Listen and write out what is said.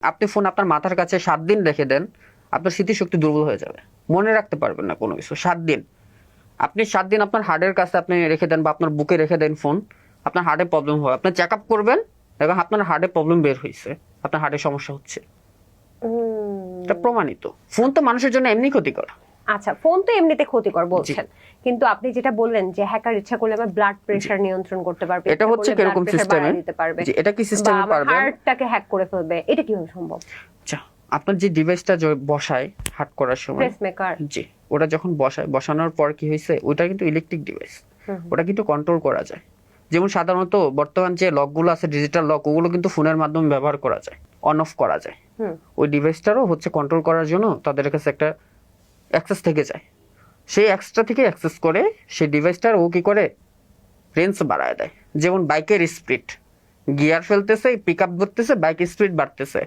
আপনি ফোন আপনার মাথার কাছে 7 দিন রেখে দেন, আপনার স্মৃতিশক্তি দুর্বল হয়ে যাবে। মনে রাখতে পারবেন না কোনো কিছু 7 দিন। আপনি 7 দিন আপনার হার্টের কাছে আপনি রেখে দেন বা আপনার বুকে রেখে দেন ফোন, আপনার হার্টে প্রবলেম হবে। আপনি চেক আপ করবেন এবং আপনার হার্টে প্রবলেম বের হইছে। আপনার হার্টে সমস্যা হচ্ছে। এটা প্রমাণিত। ফোন তো মানুষের জন্য এমনি ক্ষতিকর। আচ্ছা, ফোন তো এমনিতে ক্ষতিকর বলছেন, কিন্তু আপনি যেটা বললেন যে হ্যাকার ইচ্ছা করলে আমার ব্লাড প্রেশার নিয়ন্ত্রণ করতে পারবে, এটা হচ্ছে কিরকম সিস্টেমে দিতে পারবে, যে এটা কি সিস্টেমে পারবে, হার্টটাকে হ্যাক করে ফেলবে, এটা কিভাবে সম্ভব? আচ্ছা, আপনার যে ডিভাইসটা বসায় হার্ট করার সময়, পেসমেকার, জি, ওটা যখন বসানোর পর কি হয়েছে, ওটা কিন্তু ইলেকট্রিক ডিভাইস, ওটা কিন্তু কন্ট্রোল করা যায়। যেমন সাধারণত বর্তমান যে লকগুলো আছে, ডিজিটাল লক, ওগুলো কিন্তু ফোনের মাধ্যমে ব্যবহার করা যায়, অন অফ করা যায়। ওই ডিভাইসটারও হচ্ছে কন্ট্রোল করার জন্য তাদের কাছে একটা অ্যাক্সেস থেকে যায়। সেই এক্সট্রা থেকে অ্যাক্সেস করে সেই ডিভাইসটার ও কি করে রেঞ্জ বাড়ায় দেয়। যেমন বাইকের স্পিড, গিয়ার ফেলতেছে, পিক আপ ধরতেছে, বাইকের স্পিড বাড়তেছে,